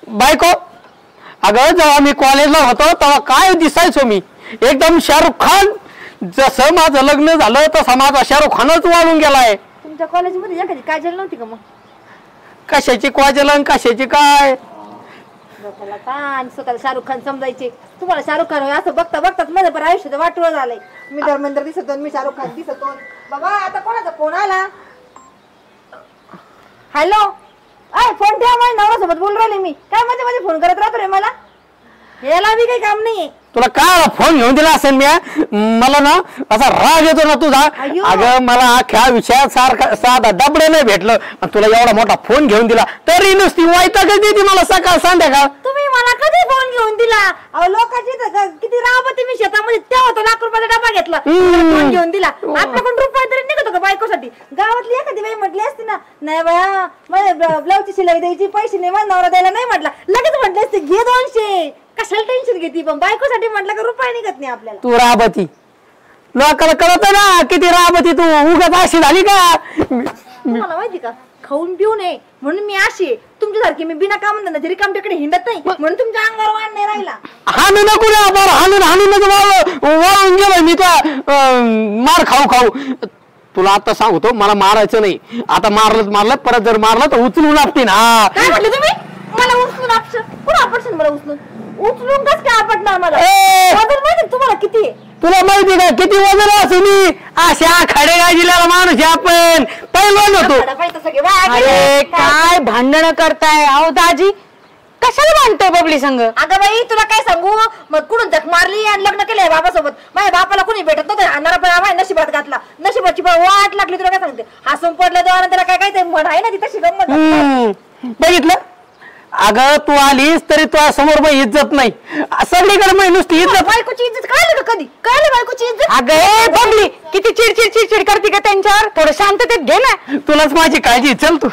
बायको अगं जेव्हा मी कॉलेजला होतो तेव्हा काय दिसायचो मी एकदम शाहरुख खान. जसं माझं लग्न झालं तसा माझा शाहरुख खानच वाढून गेलाय. तुमच्या कॉलेजमध्ये एखादी काजल नव्हती का मग? कशाची काजल कशाची काय लोकांना ताण स्वतःला शाहरुख खान समजायचे. तुम्हाला शाहरुख खान असं बघता बघताच माझं पण आयुष्याचं वाटवं झालंय. मी धर्मेंद्र दिसतो मी शाहरुख खान दिसतो. बाबा आता कोणाचा फोन आला? हॅलो अय फोन ठेवा. माझ्या नवऱ्यासोबत बोलून राहिले मी. काय मध्ये मध्ये फोन करत राहतो रे मला. याला बी काही काम नाहीये. तुला काय फोन घेऊन दिला असेल मी? मला ना असा राग येतो ना तुझा. अगं मला अख्ख्या विषयात साधा डबडे नाही भेटलं तुला एवढा मोठा फोन घेऊन दिला तरी नुसती वैताग देते मला सकाळ संध्याकाळ. तुम्ही मला कधी फोन घेऊन दिला? लोकांची किती राबते मी शेतामध्ये तेव्हा तो लाख रुपयाचा डबा घेतला फोन घेऊन दिला. आपल्याकडून रुपये तरी निघतो का बायकोसाठी? गावातली एखादी बाई म्हटली असती ना नाही बाया मला ब्लाऊजची शिलाई द्यायची पैसे नाही माझा नवरा द्यायला नाही म्हटला लगेच म्हटले असते घे 200. कशाला टेन्शन घेते? पण बायकोसाठी म्हटलं का रुपये निघत नाही आपल्याला. तू राबती लोकांना कळत ना किती राबती तू. उगाच अशी झाली का? तुम्हाला माहिती का खाऊन पिऊ नये म्हणून मी अशी आहे. तुमच्यासारखी मी बिना काम धंदा तरी कामट्याकडे हिंडत नाही म्हणून तुमच्या अंगावर वाढ नाही राहिला. हाणू नको हाणून वाळून गेलो मी तुला मार खाऊ. तुला आता सांगतो मला मारायचं नाही. आता मारलं परत जर मारलं तर उचलून आपते ना. काय म्हटलं तुम्ही? मला उचलून आपशन कुठं आपशन? मला उचलून कस काय आपटणार? मला वजन माहिती तुम्हाला किती आहे? तुला माहिती का किती वजन असं? मी अशा खडेगाजीला माणूस आपण पहिलवान होतो. अरे काय भांडण करताय? अहो दाजी कशाला भांडतोय बबली संग? अगं बाई तुला काय सांगू मग कुठून जग मारली आणि लग्न केलंय बाबासोबत. माझ्या बापाला कोणी भेटत नव्हतं. आणणारा पण आम्हाला नशिबात घातला. नशिबाची पण वाट लागली. तुला काय सांगते हसून पडलं तेव्हा त्याला काय म्हण आहे ना ती तशी गंमत. बघितलं अगं तू आलीस तरी तुझ्या समोर मग इज्जत नाही. सगळीकडे मग नुसती इज्जत. बायकोची इज्जत कळली का? कधी कळली बायकोची इज्जत? अगं बबली किती चिडचिड करते का त्यांच्यावर? थोडं शांततेत घे ना. तुलाच माझी काळजी. चल तू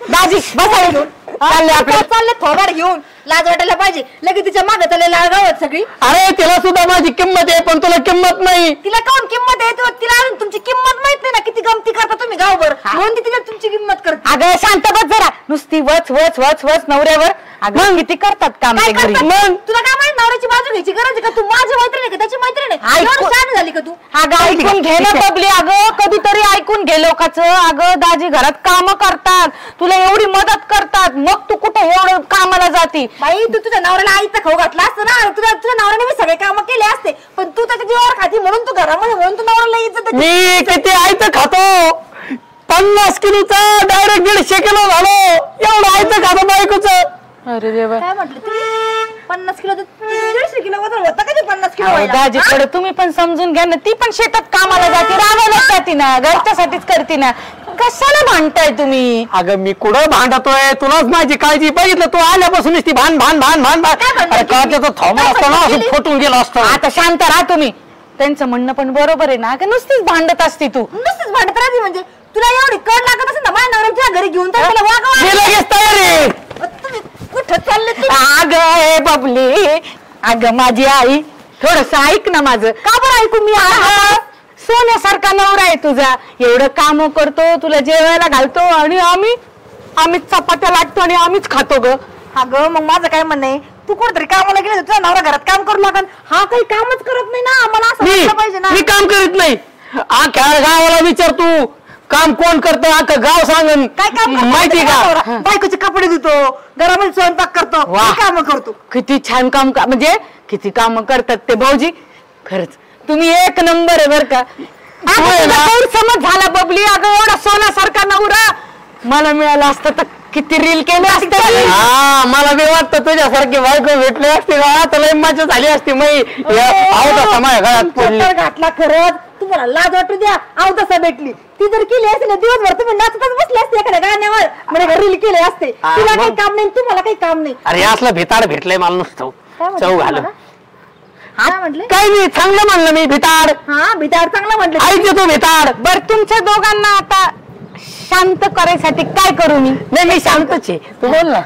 दाजी बसा घेऊन चालले थोबाड घेऊन. लाज वाटायला पाहिजे. लगेच तिच्या मागे चाललेला गावात सगळी. अरे तिला सुद्धा माझी किंमत आहे पण तुला किंमत नाही. तिला काऊन किंमत आहे? तिला अजून तुमची किंमत माहित नाही ना. किती गमती करता तुम्ही गावभर म्हणून तिला तुमची किंमत करते. अगं शांत बस जरा. नुसती वच वच वच वच नवऱ्यावर. अगं किती करतात काम ते घरी. मग तुला काय माहिती नवऱ्याची बाजू घ्यायची गरज आहे का? तू माझी मैत्रीण आहे का त्याची मैत्रीण आहे? छान झाली का तू? अगं ऐकून घे ना बबली. अगं कधीतरी ऐकून घे लोकांचं. अगं दाजी घरात काम करतात तुला एवढी मदत करतात मग तू कुठे एवढं कामाला जाती? बाई तू तुझ्या नवऱ्याला आईचा खाऊ घातला असतं ना. तुझ्या नवऱ्याने मी सगळे काम केले असते पण तू त्याच्या जीवावर खाती म्हणून तू घरामध्ये म्हणून तू नवऱ्याला इज्जत. मी किती आयतं खातो? 50 किलोचा डायरेक्ट 150 किलो झालो. एवढं आयतं खातो बायकोचं. अरे देवा काय म्हटलं तुम्ही? 50 किलो 150 किलो वजन होता का ते 50 किलो? दाजी थोडं तुम्ही पण समजून घ्या ना. ती पण शेतात कामाला जाते राबायलाच जाते ना. घरच्यासाठीच करते ना. कशाला भांडताय तुम्ही? अगं मी कुठं भांडतोय? तुलाच माझी काळजी. बघितलं तू आल्यापासून ती भान भान भान भान त्याचा थोबा असतो ना असं फुटून गेला असतो. आता शांत राहा तुम्ही. त्यांचं म्हणणं पण बरोबर आहे ना. नुसतीच भांडत असते तू. नुसतीच भांडत राहते म्हणजे तुला एवढी कड लागत असेल ना माझ्या नवऱ्याच्या घरी घेऊन तर मला लगेच तयार आहे. तुम्ही कुठं चालले? अगं बबली अगं माझी आई थोडस ऐक ना माझं. का बरं ऐकू? मी सोन्यासारखा नवरा आहे तुझा. एवढं काम करतो तुला जेवायला घालतो आणि आम्हीच चपात्या लाटतो आणि आम्हीच खातो ग. अगं मग माझं काय म्हणणं आहे तू कुठेतरी कामाला गेले तुझा नवरा घरात काम करू लागल. हा काही कामच करत नाही ना. मला असं पाहिजे ना. मी काम करीत नाही. अख्ख्या गावाला विचार तू काम कोण करतो? अख्खं गाव सांगन. काय काम माहिती का? बायकोचे कपडे धुतो घरामध्ये स्वयंपाक करतो काम करतो. किती छान काम म्हणजे किती काम करतात ते भाऊजी. खरंच तुम्ही एक नंबर आहे बर का. समज झाला बबली. अगं एवढा सोन्यासारखा नवरा मला मिळाला असतं तर किती रील केले असते. मला बी वाटतं तुझ्यासारखी बायको भेटली असते का तर लय मजा झाली असती. माझ्या घरात पडली घातला. खरंच तुम्हाला लाज वाटू द्या. अवदसा भेटली ती जर केली असते ना दिवसभर तुम्ही नाचतच बसले असते एखाद्या गाण्यावर म्हणजे रील केले असते. तुला काही काम नाही तुम्हाला काही काम नाही. अरे असलं भिताड भेटलंय मला नुसतं चव घालून. काय म्हटले? काय मी चांगलं म्हणलं मी भिताड. हा भिताड चांगलं म्हटलं. ऐकतो तू भिताड. बर तुमच्या दोघांना आता शांत करायसाठी काय करू मी? नाही मी शांतच आहे. तू बोल ना.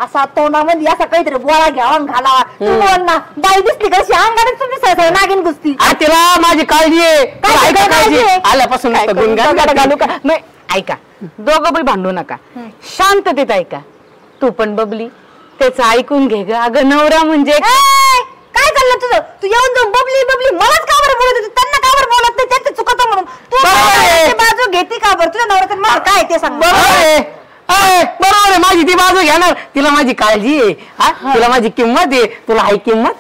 असा तोंडामध्ये असा काहीतरी बोळा घ्यावा घालावा. तू बोल ना. बाई दिसली कशी अंगाने तुम्ही सहसा नागिन घुसती. तिला माझी काळजी आहे. आल्यापासून घालू का? नाही ऐका दोघं बी भांडू नका, शांततेत ऐका. तू पण बबली त्याचं ऐकून घे ग. अगं नवरा म्हणजे काय चाललं तुझं? तू येऊन जाऊन बबली बबली मलाच का बरं बोलत होती, त्यांना का बरं बोलत नाही? त्यांचं चुकतं म्हणून तू बाजू घेते का बरं? तुझ्या नवऱ्याचं मला काय ते सांग. बरोबर आहे, माझी ती बाजू घेणार. तिला माझी काळजी आहे, तिला माझी किंमत आहे. तुला हाय किंमत?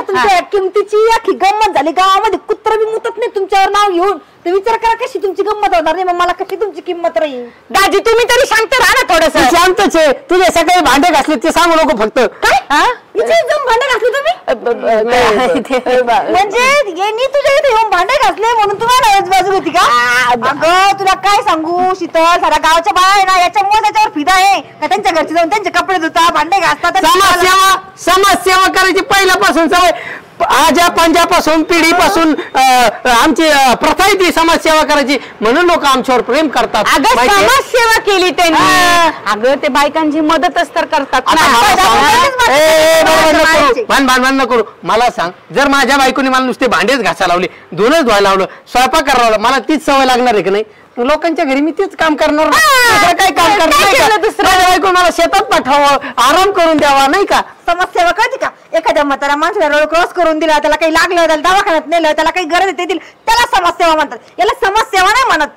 तुमच्या किमतीची अख्खी गंमत झाली. गावामध्ये कुत्र बी मुतत नाही तुमच्यावर नाव घेऊन. तर विचार करा कशी तुमची गंमत होणार नाही, मग मला कशी तुमची किंमत राहील. दाजी तुम्ही तरी शांत राहा ना थोडस. शांतच आहे. तुझे सकाळी भांडे घासले ते सांगू नको फक्त. काय इथे जाऊन भांडे घासले तुम्ही? म्हणजे यांनी तुझ्या इथे येऊन भांडे घासले म्हणून तुम्हाला बाजू होती का? अगं तुला काय सांगू शीतल, सारा गावच्या बाया आहे ना याच्यामुळे त्याच्यावर फिदा आहे का? त्यांच्या घरचे जाऊन त्यांचे कपडे धुता, भांडे घासतात. समाजसेवा करायची पहिल्यापासून सवय, आजा पंजापासून पिढीपासून आमची प्रथा आहे ती समाजसेवा करायची, म्हणून लोक आमच्यावर प्रेम करतात. अगं समाजसेवा केली त्यांनी. अगं ते बायकांची मदतच तर करतात. भांडण न करू. मला सांग, जर माझ्या बायकोने मला नुसते भांडेच घासायला लावले, धुणच धुवायला लावलं, स्वयंपाक करायला लावलं, मला तीच सवय लागणार आहे की नाही? लोकांच्या घरी मी तेच काम करणार, काय काम करणार? दुसऱ्या बायको मला शेतात पाठवावं, आराम करून द्यावा, नाही का? समाजसेवा कळते का? एखाद्या म्हातारा माणसाला रोड क्रॉस करून दिला, त्याला काही लागलं, त्याला दवाखान्यात नेलं, त्याला काही गरज आहे ते दिली, त्याला समाजसेवा म्हणतात. याला समाजसेवा नाही म्हणत.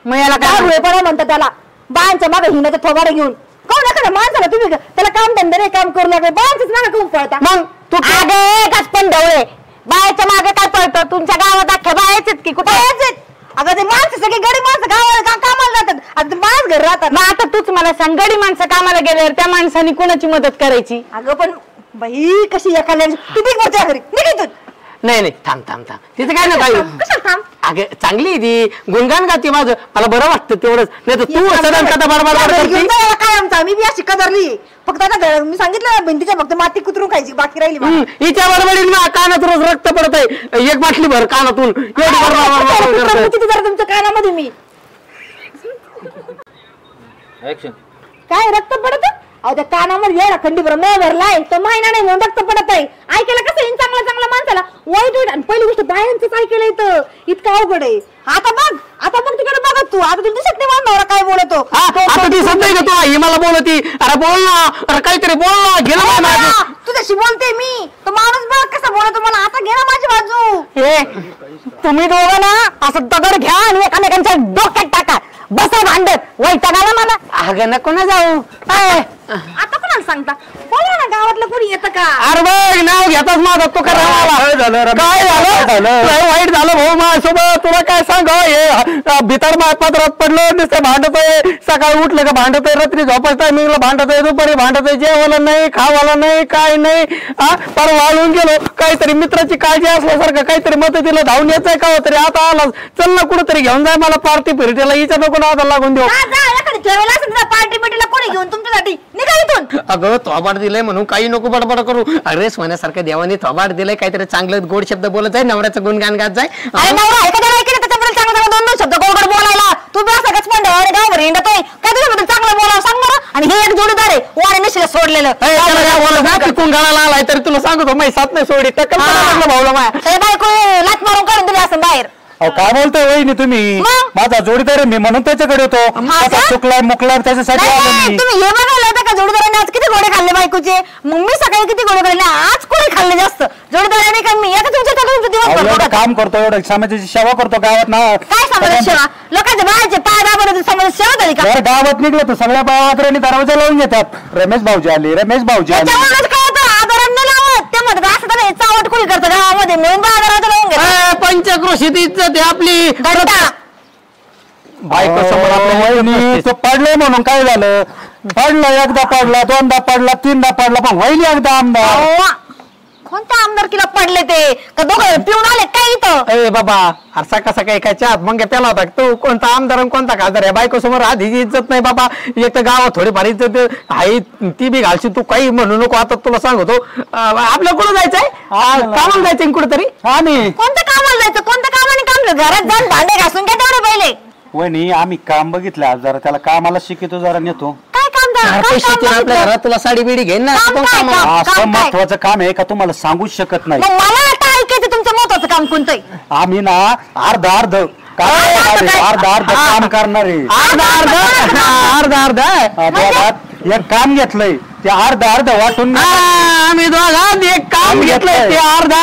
मग याला काय हुळेपणा म्हणतात त्याला. बायांच्या मागे हिंडाचं थोबाडे घेऊन कोण एखाद्या माणसाला तुम्ही त्याला काम धंदे नाही काम करू लागले, बायांच्याच मागे करून पळता. मग तू एकच पण ढवळे बायाच्या मागे काय पळतं? तुमच्या गावात अख्ख्या बायाच आहेत की कुठे? अगं ते माणसं सगळे गडी माणसं गावाला कामाला जातात, आता माझ घर राहतात. मग आता तूच मला सांग, गडी माणसं कामाला गेल्यावर त्या माणसाने कोणाची मदत करायची? अगं पण बाई कशी एखाद्या किती मोठ्या घरी निघितून. नाही थांब तिचं काय ना काही. कशाला थांब? अगे चांगली आहे ती, गुणगान गाती माझं, मला बरं वाटतं तेवढंच. नाही तर तू सदन कथा बडबड काय आमचा मी बी अशी कदरली. फक्त आता मी सांगितलं भिंतीच्या फक्त माती कुतरून खायची बाकी राहिली. हिच्या बडबडीन कानात रोज रक्त पडत आहे, एक बाटली भर कानातून. किती जरा तुमच्या कानामध्ये मी काय रक्त पडत? अहो त्या कानामध्ये येडा खंडीभर मळ भरलाय, तो महिना नाही म्हणून रक्त पडत आहे. ऐकायला कसं येईल चांगल्या माणसाला वाईट. आणि पहिली गोष्ट बायांचंच ऐकायला येतं, इतकं अवघड आहे. आता बघ तिकडे बघत तू. आता तुला दिसत नाही मला काय बोलतो? आता दिसत नाही का तू? ही मला बोलती, अरे बोल ना, अरे काहीतरी बोल ना. गेलं तुझ्याशी बोलते मी, तो माणूस बघ कसा बोलतो मला. आता घे ना माझी बाजू. तुम्ही दोघं ना असं दगड घ्या आणि एकामेकांच्या डोक्यात टाका, बसा भांडत. वैतागाला मला. अगं नको ना जाऊ. आता कोणाला सांगता? बोला ना, गावातलं कोणी येतं का? अरे बघ नाव घेताच माझा तो काय झालं? वाईट झालं भाऊ माझ्यासोबत. तुला काय सांग, हे भितर पात्रात पडलं, नुसतं भांडतोय. सकाळी उठलं का भांडतोय, रात्री झोपायच्या टायमिंगला भांडतोय, दुपारी भांडतोय, जेवायला नाही, खावायला नाही, काय नाही. पर वाळून गेलो. काहीतरी मित्राची काळजी असल्यासारखं काहीतरी मदतीला धावून यायचंय का तरी आता आला. चल ना कुठेतरी घेऊन जाय मला पार्टी फिरटीला. हिच्या नको ना आता लागून देऊ. पार्टी बिटीला कोणी घेऊन तुमच्यासाठी निघा इथून. अगं थोबाड दिलंय म्हणून काही नको बडबड करू. अरे सोन्यासारख्या देवाने थोबाड दिलंय, काहीतरी चांगलं गोड शब्द बोलत जाय, नवऱ्याचं गुणगान गात जाय. त्याच्याबद्दल दोन शब्द गोड बोलायला. तू बी असं गचपण गावभर हिंडतोय काय? तुझ्याबद्दल चांगलं बोलावं सांग बरं. आणि हे एक जोडीदार आहे वारे निश्चित सोडलेलं. तिकून गाळाला आलाय तरी तुला सांगतो माही साथ नाही सोडी टक्कल भाऊला माया बायको लाच मारून काढून दिली असं बाहेर. काय बोलतोय वहिनी तुम्ही? माझा जोडीदार मी म्हणून त्याच्याकडे होतो. चुकलाय मुकलाय त्याच्यासाठी आलो मी. तुम्ही हे बघायला होतं का जोडीदाराने आज किती घोडे खाल्ले बायकोचे? मग मी सकाळी किती घोडे खाल्ले, आज कोणी खाल्ले जास्त? जोडीदाराने का मी एकच एवढं काम करतो, एवढं समाजाची सेवा करतो गावात ना. काय समाज सेवा? लोकांच्या बाळाचे पाय दाबून समाज सेवा झाली का? गावात निघलं तर सगळ्या बाळात दरवाजा लावून घेतात. रमेश भाऊजी आले, रमेश भाऊजी आले. चावट कोणी करतं गावामध्ये म्हणून दरवाजा लावून घेतात. पंचक्रोशीत इज्जत आहे आपली. बायको समोर तो पडले म्हणून काय झालं? पडलं, एकदा पडला, दोनदा पडला, तीनदा पडला, पण वहिनी एकदा आमदार. कोणत्या आमदारकीला पडले ते? का दोघं पिऊन आले काय इथं? ए बाबा, अरे सकाळी काय चहात मग त्याला होता तू कोणता आमदार कोणता खासदार आहे? बायको समोर आधीची इज्जत नाही बाबा. एक तर गावात थोडीफार इज्जत आहे, ती बी घालशी. तू काही म्हणू नको. आता तुला सांगतो, आपल्या कुठं जायचंय? कामाला जायचंय कुठेतरी. आम्ही कोणत्या कामाला जायचं? कोणत्या कामाने काम? घरात जाऊन भांडे घासून काय तेवढे पहिले? वहिनी आम्ही काम बघितलं आज, जरा त्याला कामाला शिकतो, जरा नेतो. काय काम? आपल्या घरात तुला साडी बिडी घेईन ना. असं महत्वाचं काम आहे का तुम्हाला सांगूच शकत नाही. मला आता ऐकायचं तुमचं महत्वाचं काम कोणतं? आम्ही ना अर्ध अर्धा अर्धा काम करणारे अर्धा एक काम घेतलंय ते अर्धा वाटून आम्ही दोघात एक काम घेतलंय ते अर्धा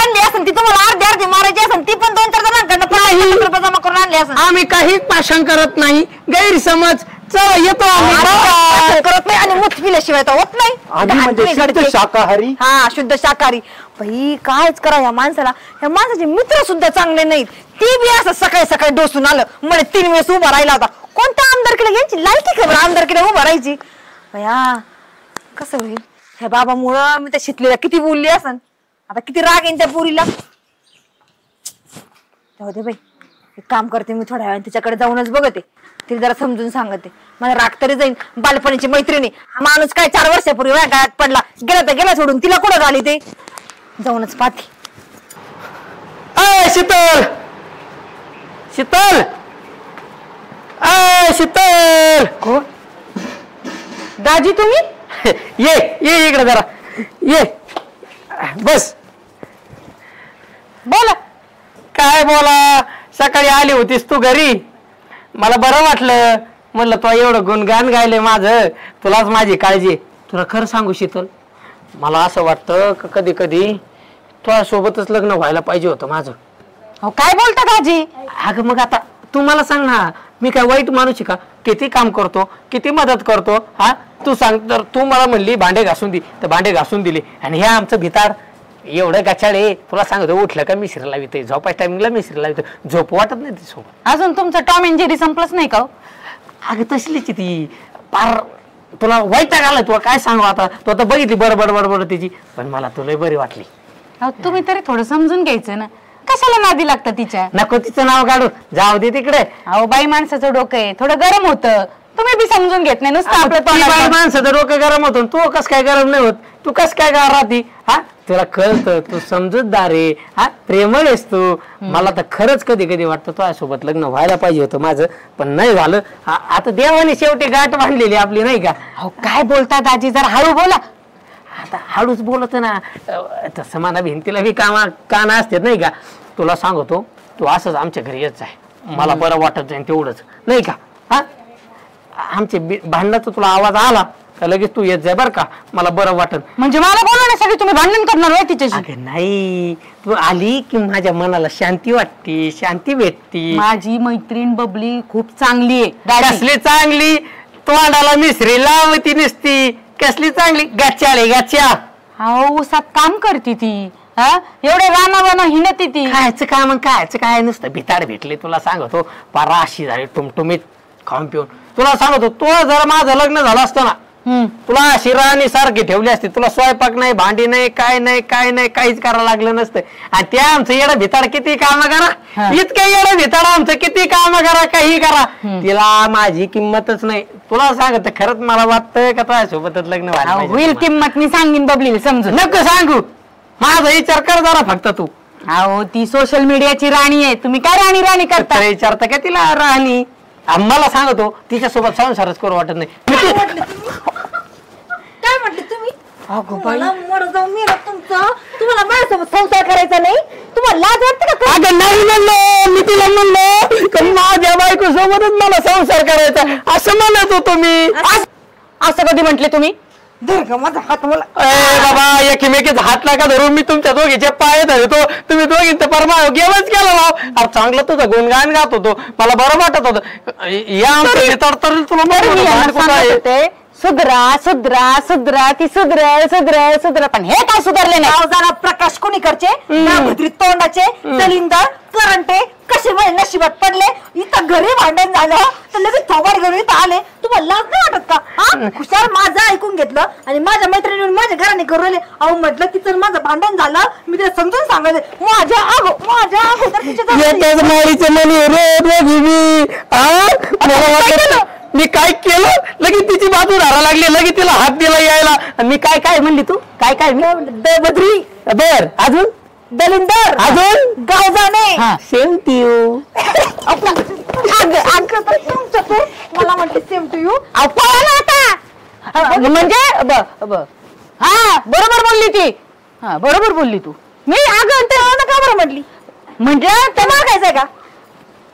आणली असेल ती तुम्हाला अर्धी अर्धी मारायची असेल ती पण 2-4 जणांकडनं रुपये जमा करून आणली असेल. आम्ही काहीच भाषण करत नाही गैरसमज चला येतो आम्ही करत नाही आणि मूत पिल्याशिवाय तर होत नाही. शाकाहारी हा शुद्ध शाकाहारी. भाई कायच करा या माणसाला. या माणसाचे मित्र सुद्धा चांगले नाहीत. ती बी असं सकाळी सकाळी डोसून आलं म्हणे 3 वेळेस उभा राहिला होता. कोणत्या आमदारकीला यांची लायकी खबर आमदारकीला उभा राहायची. भया कसं होईल ह्या बाबामुळं मी त्या शिकलेला किती बोलली असन. आता किती राग येईन त्या पुरीला. जाऊ दे बाई एक काम करते मी थोड्या वेळाने तिच्याकडे जाऊनच बघते. तिला जरा समजून सांगते. मला राग तरी जाईन. बालपणीची मैत्रिणी हा माणूस काय 4 वर्षापूर्वी गायत पडला गेला तर गेला सोडून. तिला कुठं झाली ते जाऊनच पाहते. शीतल शीतल शीतल कोण दाजी तुम्ही ये ये इकडे जरा ये बस. बोला. काय बोला सकाळी आली होतीस तू घरी मला बरं वाटलं म्हणलं तू एवढं गुणगान गायले माझं तुलाच माझी काळजी. तुला खरं सांगू शीतल मला असं वाटतं का कधी कधी तुझ्या सोबतच लग्न व्हायला पाहिजे होतं माझं. अहो काय बोलता दाजी. अगं मग आता तू मला सांग ना मी काय वाईट माणूस आहे का. किती काम करतो किती मदत करतो. हा तू सांग तर तू मला म्हणली भांडे घासून दे तर भांडे घासून दिले आणि हे आमचं भिताड एवढं गचाळे. तुला सांगतो उठलं का मिश्री लाविते झोपाय टायमिंगला मिश्री लाविते झोप वाटत नाही ती सोबत. अजून तुमचं टॉम अँड जेरी संपलंच नाही का. अगं तसलीच ती पार तुला वैताग आला. तुला काय सांगू आता तू आता बघितली बडबड बडबड तिची पण मला तुला बरी वाटली. अहो तुम्ही तरी थोडं समजून घ्यायचं ना. कशाला नादी लागतं तिच्या. नको तिचं नाव काढू जाऊ दे तिकडे. अहो बाई माणसाचं डोकं आहे थोडं गरम होतं. तुम्ही बी समजून घेत नाही नुसतं आपलं माणसाचं डोकं गरम होतं तू कस काय गरम नाही होत. तू कस काय गार राहती. हा तुला कळतं तू समजूतदार आहे. हा प्रेमळ आहेस तू. मला तर खरंच कधी कधी वाटतं तुझ्यासोबत लग्न व्हायला पाहिजे होतं माझं पण नाही झालं. आता देवाने शेवटी गाठ बांधलेली आपली नाही का. अहो काय बोलता दाजी जरा हळू बोला. आता हळूच बोलत ना तसं मला भिंतीला बी काना असतात नाही का. तुला सांगतो तू असंच आमच्या घरी येत जाय मला बरं वाटत जाईल तेवढंच नाही का. हा आमचे भांडणाचा तुला आवाज आला तर लगेच तू येत जाय बरं का मला बरं वाटत. म्हणजे मला बोलवण्यासाठी तुम्ही भांडण करणार आहे तिच्याशी. अगं नाही तू आली की माझ्या मनाला शांती वाटते शांती भेटती. माझी मैत्रीण बबली खूप चांगली आहे. कसली चांगली तोंडाला मिसरी लावती नसती कसली चांगली गच्च्याळे गच्च्या. अहो उसात काम करते ती. एवढे रानावाना हिंडती ती. खायचं काय मग खायचं काय नुसतं भिताड भेटले. तुला सांगतो पारा अशी झाली टुमटुमीत खाऊन पिऊन. तुला सांगतो तो जर माझं लग्न झालं असतं ना तुला अशी राणी सारखी ठेवली असती. तुला स्वयंपाक नाही भांडी नाही काय नाही काय नाही काहीच करायला लागलं नसतं. आणि त्या आमचं येडं भिताड किती काम करा इतकं येडं भिताड आमचं किती काम करा काही करा तिला माझी किंमतच नाही. तुला सांगत खरंच मला वाटतं का तुझ्या सोबतच लग्न व्हायला होईल किंमत मी सांगेन बबलीला समजून. नको सांगू माझा विचार कर जरा फक्त तू. अहो ती सोशल मीडियाची राणी आहे. तुम्ही काय राणी राणी करता विचारता का तिला राणी. आम्हाला सांगतो तिच्यासोबत संसारच करू वाटत नाही. काय म्हटले तुम्ही. तुम्हाला मर जाऊन मी तुमचं तुम्हाला माझ्यासोबत संसार करायचा नाही. तुम्हाला लाज वाटते का. अगं नाही म्हणलं मी तिला म्हणलं का माझ्या बायको सोबतच मला संसार करायचा असं म्हणत होतो मी. असं कधी म्हटले तुम्ही. माझा हात मला बाबा एकमेकीचा हात नका धरून मी तुमच्या दोघीचे पाय धरतो. तुम्ही दोघींचं परमा गेमच केला भाऊ. चांगलं तुझं गुणगान गात होतो मला बरं वाटत होतं. या तर तुला सुधरा सुधरा सुधरा ती सुधरा सुधरा सुधरा पण हे काय सुधारले नाही. जरा प्रकाश कोणीकडचे भद्रीत तोंडाचे दलिंदर करंटे कसे वय नशिबात पडले. इथं घरी भांडण झालं तर लगेच थोबाड घेऊन इथं आले. तुम्हाला लाज नाही वाटत का. हा हुशार माझं ऐकून घेतलं आणि माझ्या मैत्रिणी माझ्या घराने करू राहिले. अहो म्हटलं तिचं माझं भांडण झालं मी ते समजून सांगायचे माझ्या मी काय केलं लगेच तिची बाजू धरा लागली लगेच तिला हात दिला यायला. मी काय काय म्हणली तू काय काय बद्री बर अजून दलिंदर अजून गाव जाणे सेम टू यू. मला म्हणते सेम टू यू. आता म्हणजे हा बरोबर बोलली ती. हा बरोबर बोलली तू. मी अगं का बरं म्हटली म्हणजे तुम्हाला खायचंय का?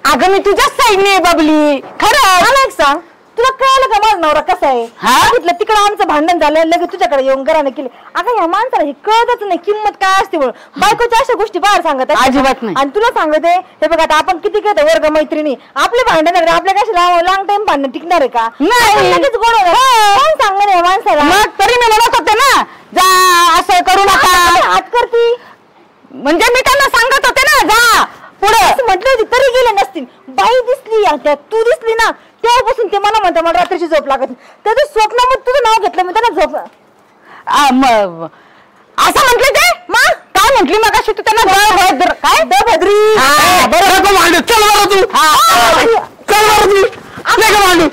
अगं मी तुझ्याच साईडने आहे बबली, खरं. मला एक सांग, तुला कळलं का माझा नवरा कसा आहे? बघितलं तिकडे आमचं भांडण झालं, लगेच तुझ्याकडे येऊन घराने केले. अगं ह्या माणसाला हे कळतच नाही किंमत काय असते म्हणून. बायकोच्या अशा गोष्टी बाहेर सांगत असते. अजिबात नाही. आणि तुला सांगते हे बघ, आता आपण किती घेतो वर्ग मैत्रिणी, आपले भांडण आपल्या कशा लॉंग टाइम भांडण टिकणार आहे का? नाही. लगेच गोड कोण सांगणार या माणसाला? मग तरी मी म्हणत होते ना, जा असं करू नका. हात करती म्हणजे मी त्यांना सांगत होते ना, जा पुढे म्हटलं होती तरी गेले नसतील. बाई दिसली त्यात, तू दिसली ना, तेव्हापासून ते मला म्हणतात मला रात्रीची झोप लागत. त्याचं स्वप्नामध्ये तुझं नाव घेतलं मी त्यांना झोप असं म्हटले ते. मग काय म्हटली मग अशी तू त्यांना? काय भद्री बरं नको भांडू, चल बरं तू, चल बरं तू, नाही का भांडू.